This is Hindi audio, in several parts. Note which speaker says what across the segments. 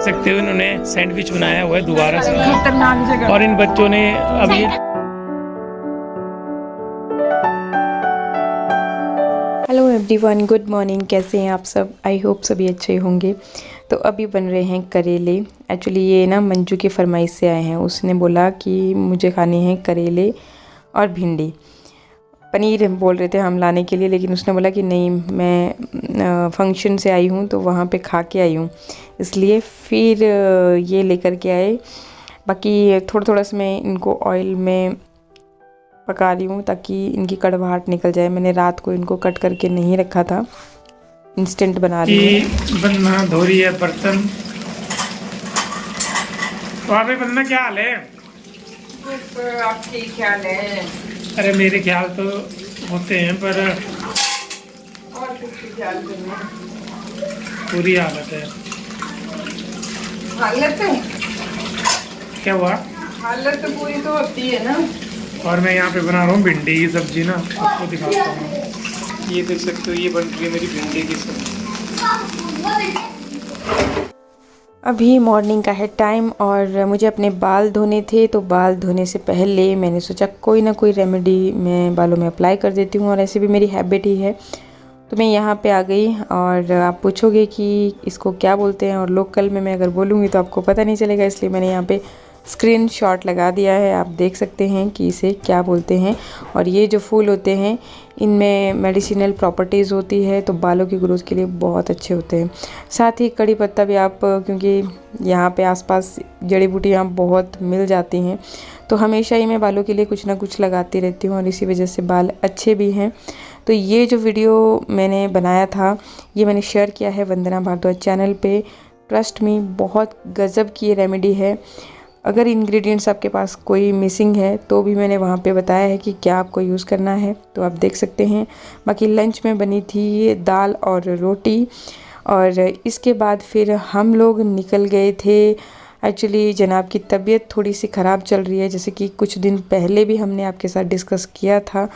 Speaker 1: सकते हो इन्होंने सैंडविच बनाया हुआ है दोबारा से,
Speaker 2: खतरनाक जगह।
Speaker 1: और इन बच्चों ने अभी
Speaker 2: हेलो एवरीवन, गुड मॉर्निंग। कैसे हैं आप सब? आई होप सभी अच्छे होंगे। तो अभी बन रहे हैं करेले। एक्चुअली ये ना मंजू की फरमाइश से आए हैं। उसने बोला कि मुझे खाने हैं करेले और भिंडी। पनीर बोल रहे थे हम लाने के लिए, लेकिन उसने बोला कि नहीं, मैं फंक्शन से आई हूँ तो वहाँ पे खा के आई हूँ, इसलिए फिर ये लेकर के आए। बाकी थोड़ा थोड़ा सा मैं इनको ऑयल में पका रही हूँ ताकि इनकी कड़वाहट निकल जाए। मैंने रात को इनको कट करके नहीं रखा था, इंस्टेंट बना रही हूँ।
Speaker 1: बनना धो रही है बर्तन। वहाँ पे बनना क्या हाल है?
Speaker 2: आपके ख्याल है?
Speaker 1: अरे मेरे ख्याल तो होते हैं, पर
Speaker 2: और किसके ख्याल करना?
Speaker 1: पूरी हालत है।
Speaker 2: हालत है?
Speaker 1: क्या हुआ?
Speaker 2: हालत तो पूरी तो होती है ना।
Speaker 1: और मैं यहाँ पे बना रहा हूँ भिंडी की सब्जी ना, आपको दिखाता हूँ। ये देख सकते हो, ये बन रही है मेरी भिंडी की सब्जी।
Speaker 2: अभी मॉर्निंग का है टाइम और मुझे अपने बाल धोने थे, तो बाल धोने से पहले मैंने सोचा कोई ना कोई रेमेडी मैं बालों में अप्लाई कर देती हूँ, और ऐसे भी मेरी हैबिट ही है। तो मैं यहाँ पे आ गई, और आप पूछोगे कि इसको क्या बोलते हैं, और लोकल में मैं अगर बोलूँगी तो आपको पता नहीं चलेगा, इसलिए मैंने यहाँ पे स्क्रीनशॉट लगा दिया है। आप देख सकते हैं कि इसे क्या बोलते हैं। और ये जो फूल होते हैं, इनमें मेडिसिनल प्रॉपर्टीज़ होती है, तो बालों की ग्रोथ के लिए बहुत अच्छे होते हैं। साथ ही कड़ी पत्ता भी आप, क्योंकि यहाँ पे आसपास जड़ी बूटियाँ बहुत मिल जाती हैं, तो हमेशा ही मैं बालों के लिए कुछ ना कुछ लगाती रहती हूँ, और इसी वजह से बाल अच्छे भी हैं। तो ये जो वीडियो मैंने बनाया था, ये मैंने शेयर किया है वंदना भारद्वाज चैनल पे। ट्रस्ट मी, बहुत गज़ब की ये रेमेडी है। अगर इंग्रेडिएंट्स आपके पास कोई मिसिंग है तो भी मैंने वहाँ पे बताया है कि क्या आपको यूज़ करना है, तो आप देख सकते हैं। बाकी लंच में बनी थी दाल और रोटी, और इसके बाद फिर हम लोग निकल गए थे। एक्चुअली जनाब की तबीयत थोड़ी सी ख़राब चल रही है, जैसे कि कुछ दिन पहले भी हमने आपके साथ डिस्कस किया था,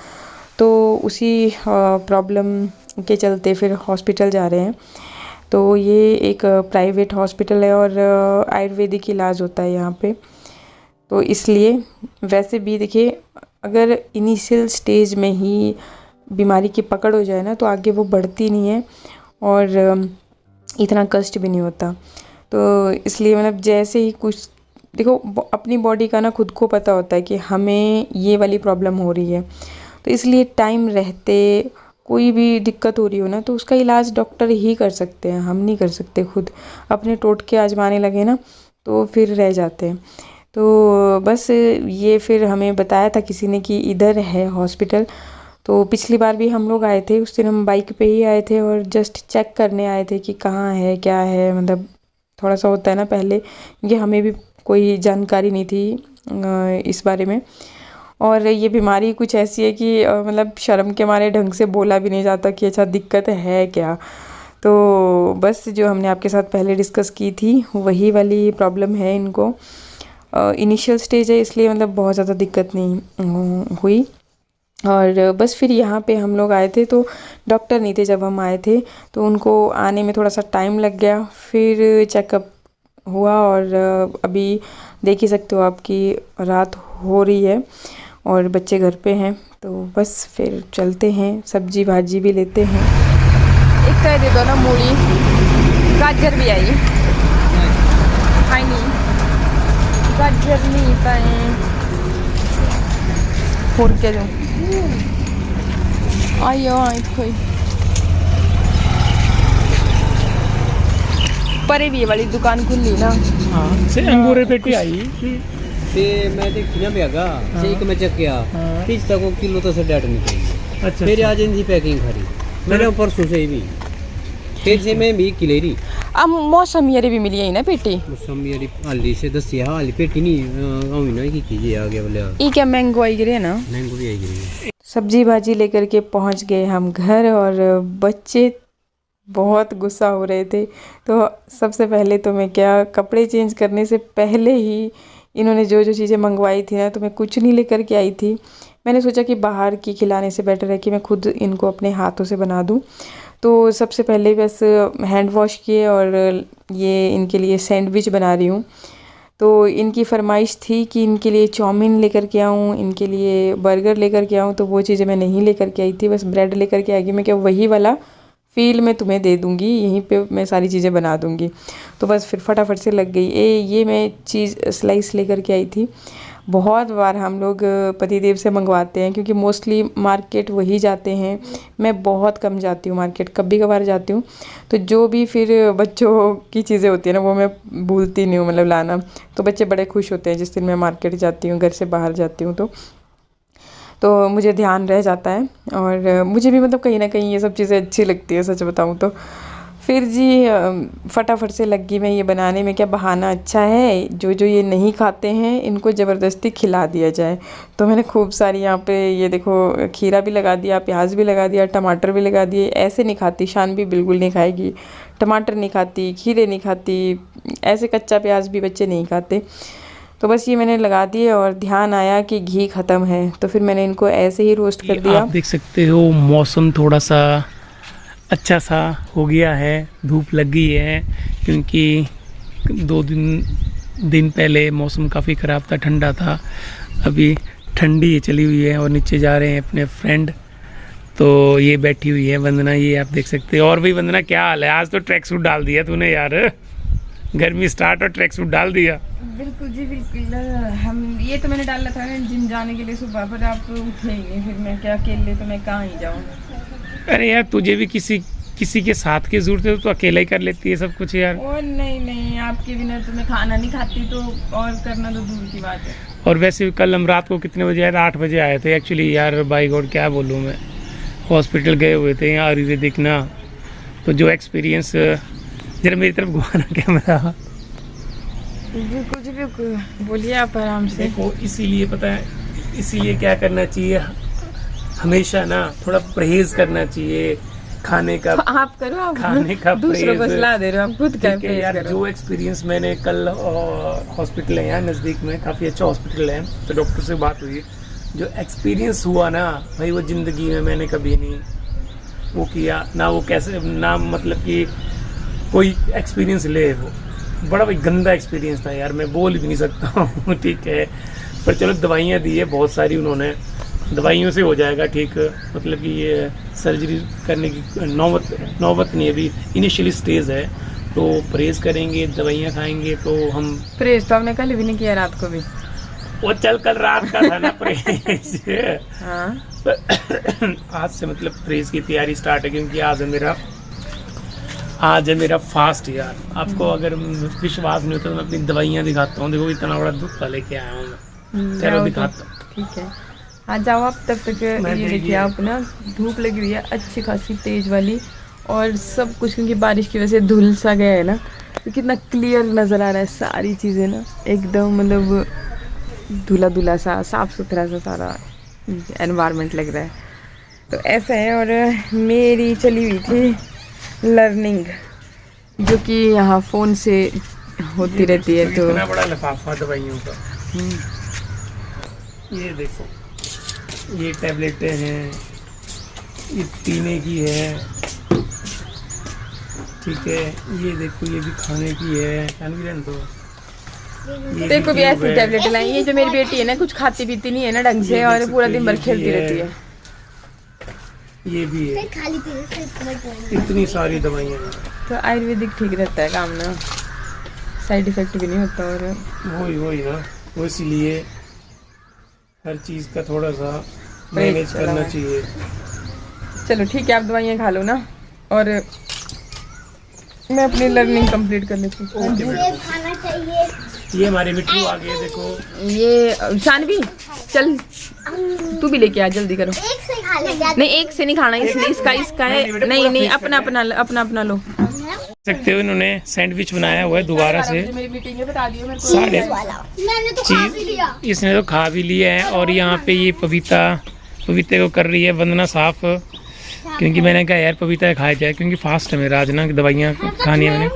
Speaker 2: तो उसी प्रॉब्लम के चलते फिर हॉस्पिटल जा रहे हैं। तो ये एक प्राइवेट हॉस्पिटल है, और आयुर्वेदिक इलाज होता है यहाँ पे, तो इसलिए। वैसे भी देखिए, अगर इनिशियल स्टेज में ही बीमारी की पकड़ हो जाए ना, तो आगे वो बढ़ती नहीं है, और इतना कष्ट भी नहीं होता। तो इसलिए मतलब जैसे ही कुछ, देखो अपनी बॉडी का ना खुद को पता होता है कि हमें ये वाली प्रॉब्लम हो रही है, तो इसलिए टाइम रहते कोई भी दिक्कत हो रही हो ना, तो उसका इलाज डॉक्टर ही कर सकते हैं, हम नहीं कर सकते खुद। अपने टोटके आजमाने लगे ना तो फिर रह जाते हैं। तो बस ये फिर हमें बताया था किसी ने कि इधर है हॉस्पिटल। तो पिछली बार भी हम लोग आए थे, उस दिन हम बाइक पे ही आए थे और जस्ट चेक करने आए थे कि कहाँ है क्या है, मतलब थोड़ा सा होता है ना पहले, क्योंकि हमें भी कोई जानकारी नहीं थी इस बारे में। और ये बीमारी कुछ ऐसी है कि मतलब शर्म के मारे ढंग से बोला भी नहीं जाता कि अच्छा दिक्कत है क्या। तो बस जो हमने आपके साथ पहले डिस्कस की थी वही वाली प्रॉब्लम है इनको। इनिशियल स्टेज है, इसलिए मतलब बहुत ज़्यादा दिक्कत नहीं हुई। और बस फिर यहाँ पे हम लोग आए थे, तो डॉक्टर नहीं थे जब हम आए थे, तो उनको आने में थोड़ा सा टाइम लग गया। फिर चेकअप हुआ, और अभी देख ही सकते हो आपकी रात हो रही है और बच्चे घर पे हैं, तो बस फिर चलते हैं, सब्जी भाजी भी लेते हैं। एक तो दे दो ना मूली, गाजर भी आई नहीं, गाजर नहीं पाए और क्या दूँ। आइयो कोई परे भी ये वाली दुकान खुली ना।
Speaker 1: हाँ से अंगूर पेटी आई
Speaker 3: ते मैं देखी ना बेगा से एक में चक गया 30 तक किलो तो से डेट निकली।
Speaker 1: अच्छा,
Speaker 3: मेरी आज इनकी पैकिंग खरी मेरे ऊपर सुसे भी फिर से मैं भी किलेरी।
Speaker 2: अब मौसम ये भी मिली है ना पेटी,
Speaker 3: मौसम मेरी हाली से दसिया हाली पेटी नहीं आवी ना की कीजिए आ गया बोले
Speaker 2: ये क्या मैंगो आई गिरे ना,
Speaker 3: मैंगो भी आई गई।
Speaker 2: सब्जी भाजी लेकर के पहुंच गए हम घर, और बच्चे बहुत गुस्सा हो रहे थे। तो सबसे पहले तो मैं क्या, कपड़े चेंज करने से पहले ही इन्होंने जो जो चीज़ें मंगवाई थी ना, तो मैं कुछ नहीं लेकर के आई थी। मैंने सोचा कि बाहर की खिलाने से बेटर है कि मैं खुद इनको अपने हाथों से बना दूँ। तो सबसे पहले बस हैंड वॉश किए और ये इनके लिए सैंडविच बना रही हूँ। तो इनकी फरमाइश थी कि इनके लिए चाउमीन लेकर के आऊँ, इनके लिए बर्गर लेकर के आऊँ, तो वो चीज़ें मैं नहीं लेकर के आई थी, बस ब्रेड लेकर के आई। मैं क्या वही वाला फ़ील मैं तुम्हें दे दूँगी, यहीं पे मैं सारी चीज़ें बना दूँगी। तो बस फिर फटाफट से लग गई। ये मैं चीज़ स्लाइस लेकर के आई थी। बहुत बार हम लोग पतिदेव से मंगवाते हैं क्योंकि मोस्टली मार्केट वही जाते हैं। मैं बहुत कम जाती हूँ मार्केट, कभी कभार जाती हूँ। तो जो भी फिर बच्चों की चीज़ें होती है ना वो मैं भूलती नहीं हूँ, मतलब लाना। तो बच्चे बड़े खुश होते हैं जिस दिन मैं मार्केट जाती हूँ, घर से बाहर जाती हूँ तो मुझे ध्यान रह जाता है। और मुझे भी मतलब कहीं ना कहीं ये सब चीज़ें अच्छी लगती है, सच बताऊँ तो। फिर जी फटाफट से लग गई मैं ये बनाने में। क्या बहाना अच्छा है, जो ये नहीं खाते हैं इनको ज़बरदस्ती खिला दिया जाए। तो मैंने खूब सारी यहाँ पे ये देखो खीरा भी लगा दिया, प्याज भी लगा दिया, टमाटर भी लगा दिए। ऐसे नहीं खाती, शान भी बिल्कुल नहीं खाएगी, टमाटर नहीं खाती, खीरे नहीं खाती, ऐसे कच्चा प्याज भी बच्चे नहीं खाते। तो बस ये मैंने लगा दिए और ध्यान आया कि घी ख़त्म है, तो फिर मैंने इनको ऐसे ही रोस्ट कर दिया।
Speaker 1: आप देख सकते हो मौसम थोड़ा सा अच्छा सा हो गया है, धूप लग गई है, क्योंकि 2 दिन पहले मौसम काफ़ी ख़राब था, ठंडा था। अभी ठंडी चली हुई है और नीचे जा रहे हैं अपने फ्रेंड। तो ये बैठी हुई है वंदना, ये आप देख सकते हो। और भाई वंदना क्या हाल है? आज तो ट्रैक सूट डाल दिया तूने यार, गर्मी स्टार्ट और ट्रैक सूट डाल दिया।
Speaker 2: बिल्कुल जी बिल्कुल। हम ये तो मैंने डाला था जिम जाने के लिए सुबह, पर आप उठे ही नहीं, फिर मैं क्या अकेले तो मैं कहाँ ही जाऊँ।
Speaker 1: अरे यार तुझे भी किसी के साथ की जरूरत है, तो अकेला ही कर लेती है सब कुछ यार।
Speaker 2: और नहीं, आपके बिना तो मैं खाना नहीं खाती, तो और करना तो दूर की बात है।
Speaker 1: और वैसे कल हम रात को कितने बजे आए थे? 8 बजे आए थे एक्चुअली यार। बाई गॉड क्या बोलूँ मैं, हॉस्पिटल गए हुए थे यहाँ आयुर्वेदिक ना। तो जो एक्सपीरियंस, जरा मेरी तरफ घुमाना कैमरा।
Speaker 2: बिल्कुल बोलिए आप आराम से।
Speaker 1: देखो इसीलिए पता है, इसीलिए क्या करना चाहिए, हमेशा ना थोड़ा परहेज करना चाहिए खाने का।
Speaker 2: आप करो, आप
Speaker 1: खाने का
Speaker 2: दूसरों को सलाह दे रहे हो, आप खुद का परहेज
Speaker 1: यार
Speaker 2: करो।
Speaker 1: जो एक्सपीरियंस मैंने कल हॉस्पिटल है यहाँ नज़दीक में, काफ़ी अच्छा हॉस्पिटल है, तो डॉक्टर से बात हुई, जो एक्सपीरियंस हुआ ना भाई, वो ज़िंदगी में मैंने कभी नहीं वो किया ना। वो कैसे ना, मतलब कि कोई एक्सपीरियंस ले, वो बड़ा भाई गंदा एक्सपीरियंस था यार, मैं बोल भी नहीं सकता हूँ। ठीक है, पर चलो दवाइयाँ दी है बहुत सारी उन्होंने, दवाइयों से हो जाएगा ठीक। मतलब कि ये सर्जरी करने की नौबत नहीं, अभी इनिशियली स्टेज है। तो परहेज करेंगे, दवाइयाँ खाएंगे, तो हम
Speaker 2: परहेज तो हमने कल भी नहीं किया, रात को भी।
Speaker 1: वो चल कल रात का था ना परहेज।
Speaker 2: हाँ।
Speaker 1: आज से मतलब परहेज की तैयारी स्टार्ट है, क्योंकि आज है मेरा फास्ट यार। आपको अगर विश्वास नहीं होता तो मैं अपनी दवाइयाँ दिखाता हूँ। देखो इतना बड़ा दुख लेके आया हूँ मैं, चलो दिखाता हूँ।
Speaker 2: ठीक है, आ जाओ आप। तब तक ये देखिए आप ना, धूप लगी हुई है अच्छी खासी तेज वाली, और सब कुछ क्योंकि बारिश की वजह से धुल सा गया है ना, तो कितना क्लियर नज़र आ रहा है सारी चीज़ें ना, एकदम मतलब धुला धुला सा, साफ सुथरा सा सारा एनवायरनमेंट लग रहा है। तो ऐसा है। और मेरी चली हुई थी लर्निंग, जो कि यहाँ फ़ोन से होती रहती है। तो
Speaker 1: इतना बड़ा लिफाफा दवाइयों का, ये देखो, ये टैबलेटें हैं, ये पीने की है, ठीक है। ये देखो, ये भी खाने की है, तो
Speaker 2: देखो भी ऐसी टैबलेट लाई। ये जो मेरी बेटी है ना, कुछ खाती पीती नहीं है ना ढंग से, और पूरा दिन भर खेलती रहती है।
Speaker 1: ये भी है, इतनी सारी दवाइयाँ।
Speaker 2: तो आयुर्वेदिक ठीक रहता है काम ना, साइड इफेक्ट भी नहीं होता। और
Speaker 1: वही ना, वो इसीलिए हर चीज़ का थोड़ा सा मैनेज करना चाहिए।
Speaker 2: चलो ठीक है, आप दवाइयाँ खा लो ना, और मैं अपनी लर्निंग कंप्लीट कर लेती हूँ।
Speaker 1: ये हमारे मिट्टू आ गए, देखो।
Speaker 2: ये शानवी, चल तू भी लेके आ, जल्दी करो। नहीं, एक से नहीं खाना, इसका है। नहीं, अपना लो।
Speaker 1: सकते हो, इन्होंने सैंडविच बनाया हुआ है दोबारा से। इसने तो खा भी लिया है। और यहाँ पे ये पपीते को कर रही है वंदना साफ, क्योंकि मैंने कहा यार पपीता खाया जाए, क्योंकि फास्ट है मेरा आज ना, दवाइयाँ खानी है मैंने।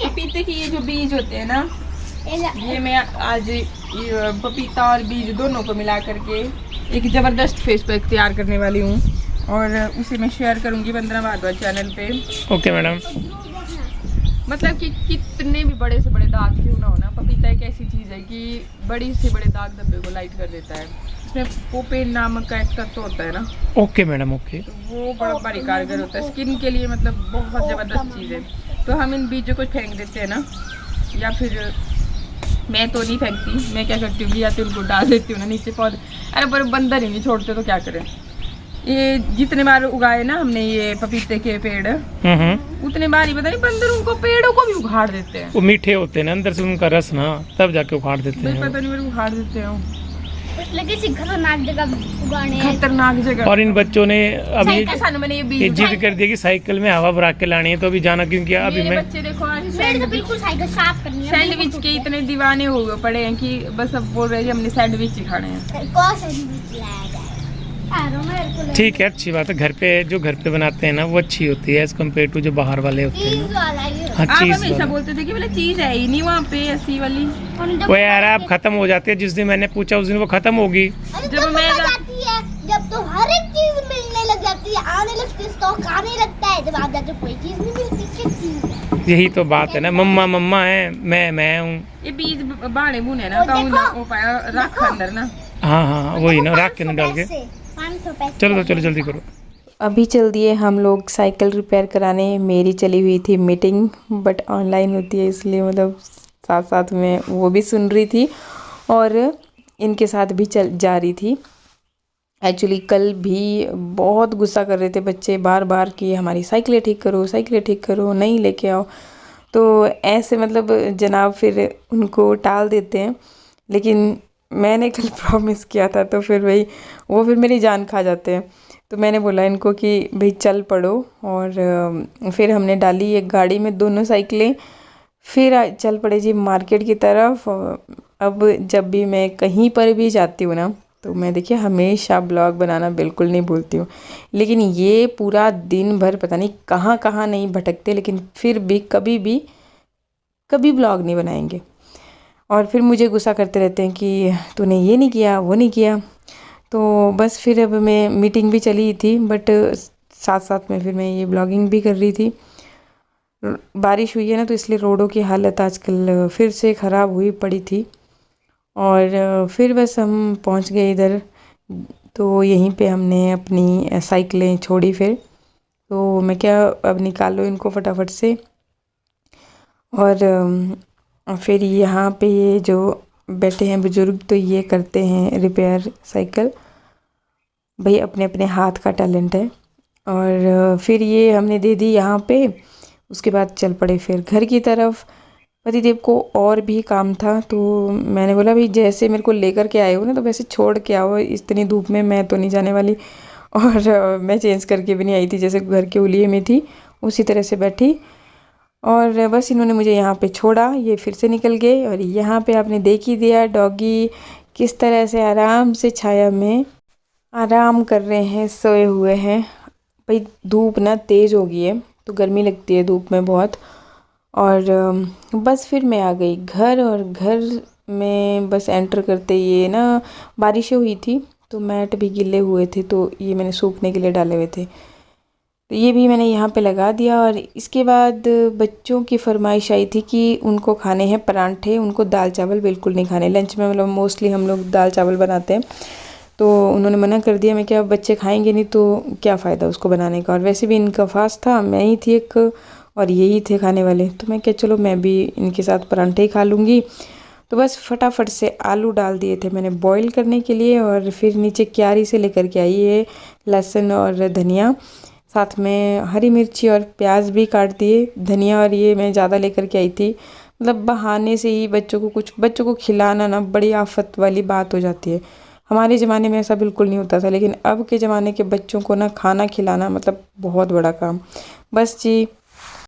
Speaker 2: पपीते की ये जो बीज होते हैं ना, ये मैं आज पपीता और बीज दोनों को मिला करके एक ज़बरदस्त फेस पैक तैयार करने वाली हूँ। और उसे मैं शेयर करूँगी वंदना भारद्वाज चैनल पे।
Speaker 1: Okay madam.
Speaker 2: मतलब कि कितने भी बड़े से बड़े दाग क्यों ना हो ना, पपीता एक ऐसी चीज़ है कि बड़ी से बड़े दाग धब्बे को लाइट कर देता है। इसमें पोपेन नामक का एक तत्व होता है ना।
Speaker 1: Okay madam okay.
Speaker 2: तो वो बड़ा भारी कारगर होता है स्किन के लिए, मतलब बहुत ज़बरदस्त चीज़ है। तो हम इन बीजों को फेंक देते हैं ना, या फिर मैं तो नहीं फेंकती, मैं क्या करती हूँ या तो इनको डाल देती हूँ ना नीचे पौधे। अरे पर बंदर ही नहीं छोड़ते तो क्या करें। ये जितने बार उगाए ना हमने ये पपीते के पेड़, उतने बार ही पता नहीं बंदर उनको पेड़ों को भी उखाड़ देते हैं।
Speaker 1: वो मीठे होते हैं ना अंदर से उनका रस ना, तब जाके उखाड़ देते
Speaker 2: भाई
Speaker 1: हैं।
Speaker 2: पता नहीं मेरे उखाड़ देते हैं
Speaker 4: लेकिन खतरनाक जगह उगाने
Speaker 2: खतरनाक जगह।
Speaker 1: और इन बच्चों ने अभी
Speaker 2: मैंने ये बीज
Speaker 1: ये जिद कर दिया कि साइकिल में हवा भरा के लानी है, तो अभी जाना क्यों किया। अभी
Speaker 2: मेरे
Speaker 1: मैं
Speaker 2: बच्चे देखो आज
Speaker 4: मेरे तो बिल्कुल साइकिल साफ करनी है।
Speaker 2: सैंडविच के इतने दीवाने हो गए पड़े हैं कि बस अब बोल रहे हैं कि हमने सैंडविच ही खाने हैं।
Speaker 4: कौन सैंडविच लाया जाए? मेरे को
Speaker 1: ठीक है, अच्छी बात है। घर पे जो घर पे बनाते हैं ना वो अच्छी होती है एज कम्पेयर टू जो बाहर वाले होते हैं
Speaker 4: चीज
Speaker 1: ना।
Speaker 4: वाला ये।
Speaker 1: हाँ
Speaker 2: आप
Speaker 1: चीज
Speaker 2: हमेशा बोलते थे कि बोले चीज है ही नहीं वहाँ पे ऐसी वाली।
Speaker 1: वो यार आप खत्म हो जाती है, जिस दिन मैंने पूछा उस दिन वो खत्म होगी।
Speaker 4: जब
Speaker 2: जब मैं
Speaker 4: जाती है, जब तो हर एक चीज मिलने लग जाती है, आने लगती है, स्टॉक आने लगता है, जब आप जाते कोई चीज नहीं मिलती। क्या चीज है?
Speaker 1: यही तो बात है ना, मम्मा मम्मा है, मैं हूँ।
Speaker 2: ये बीज बाणे बुने ना
Speaker 4: वो
Speaker 2: कहूँ
Speaker 4: देखो,
Speaker 2: ना वो पाया रख अंदर ना।
Speaker 1: हाँ हाँ वही ना, राख के अंदर डाल के।
Speaker 4: 500 पैसे।
Speaker 1: चलो तो चलो जल्दी करो।
Speaker 2: अभी चल दिए हम लोग साइकिल रिपेयर कराने। मेरी चली हुई थी मीटिंग, बट ऑनलाइन होती है इसलिए मतलब साथ साथ में वो भी सुन रही थी और इनके साथ भी चल जा रही थी। एक्चुअली कल भी बहुत गुस्सा कर रहे थे बच्चे बार बार कि हमारी साइकिलें ठीक करो, साइकिलें ठीक करो, नहीं लेके आओ। तो ऐसे मतलब जनाब फिर उनको टाल देते हैं, लेकिन मैंने कल प्रॉमिस किया था तो फिर भाई वो फिर मेरी जान खा जाते हैं। तो मैंने बोला इनको कि भाई चल पड़ो, और फिर हमने डाली एक गाड़ी में दोनों साइकिलें, फिर चल पड़े जी मार्केट की तरफ। अब जब भी मैं कहीं पर भी जाती हूँ ना तो मैं देखिए हमेशा ब्लॉग बनाना बिल्कुल नहीं भूलती हूँ, लेकिन ये पूरा दिन भर पता नहीं कहाँ कहाँ नहीं भटकते, लेकिन फिर भी कभी ब्लॉग नहीं बनाएंगे। और फिर मुझे गुस्सा करते रहते हैं कि तूने ये नहीं किया, वो नहीं किया। तो बस फिर अब मैं मीटिंग भी चली थी, बट साथ साथ में फिर मैं ये ब्लॉगिंग भी कर रही थी। बारिश हुई है ना तो इसलिए रोडों की हालत आजकल फिर से ख़राब हुई पड़ी थी। और फिर बस हम पहुंच गए इधर, तो यहीं पे हमने अपनी साइकिलें छोड़ी। फिर तो मैं क्या अब निकालो इनको फटाफट से। और फिर यहाँ पे ये जो बैठे हैं बुजुर्ग तो ये करते हैं रिपेयर साइकिल। भाई अपने अपने हाथ का टैलेंट है। और फिर ये हमने दे दी यहाँ पे। उसके बाद चल पड़े फिर घर की तरफ। पतिदेव को और भी काम था तो मैंने बोला भाई जैसे मेरे को लेकर के आए हो ना तो वैसे छोड़ के आओ, इतनी धूप में मैं तो नहीं जाने वाली। और मैं चेंज करके भी नहीं आई थी, जैसे घर के उलिये में थी उसी तरह से बैठी। और बस इन्होंने मुझे यहाँ पे छोड़ा, ये फिर से निकल गए। और यहाँ पे आपने देख ही दिया डॉगी किस तरह से आराम से छाया में आराम कर रहे हैं, सोए हुए हैं। भाई धूप ना तेज़ हो गई है तो गर्मी लगती है धूप में बहुत। और बस फिर मैं आ गई घर, और घर में बस एंटर करते ये ना बारिशें हुई थी तो मैट भी गीले हुए थे, तो ये मैंने सूखने के लिए डाले हुए थे, तो ये भी मैंने यहाँ पे लगा दिया। और इसके बाद बच्चों की फरमाइश आई थी कि उनको खाने हैं परांठे, उनको दाल चावल बिल्कुल नहीं खाने। लंच में मतलब मोस्टली हम लोग दाल चावल बनाते हैं, तो उन्होंने मना कर दिया। मैं क्या बच्चे खाएंगे नहीं तो क्या फ़ायदा उसको बनाने का। और वैसे भी इनका फास्ट था, मैं ही थी एक और यही थे खाने वाले, तो मैं क्या चलो मैं भी इनके साथ परांठे ही खा लूँगी। तो बस फटाफट से आलू डाल दिए थे मैंने बॉईल करने के लिए। और फिर नीचे क्यारी से लेकर के आई है लहसुन और धनिया, साथ में हरी मिर्ची और प्याज भी काट दिए। धनिया और ये मैं ज़्यादा लेकर के आई थी, मतलब बहाने से ही बच्चों को खिलाना ना बड़ी आफत वाली बात हो जाती है। हमारे ज़माने में ऐसा बिल्कुल नहीं होता था, लेकिन अब के ज़माने के बच्चों को ना खाना खिलाना मतलब बहुत बड़ा काम। बस जी